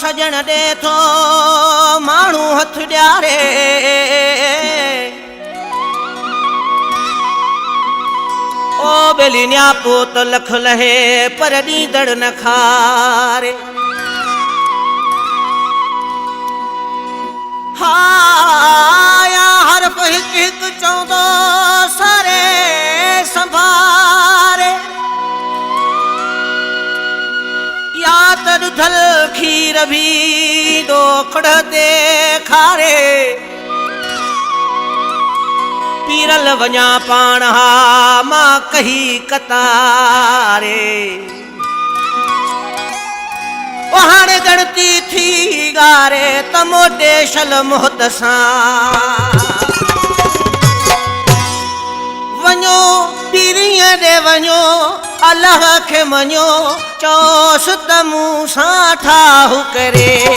सजण दे थो माण्हू हथ ॾियारे ओ बेली न्यापो त लख लहे पर ॾींदड़ न खारे हाया हरफ हिकु हिकु चवंदो सारे संभारे या त ॾुधल खीर भी ॾोखड़ ते खारे पीरल वञा पाण हा मां कही कतारे ओ हाणे गणती थी गारे त मोटे शल मोहत सां वञो पीरीअ ॾे वञो अलाह खे मञो चोस त मूं सां ठाहु करे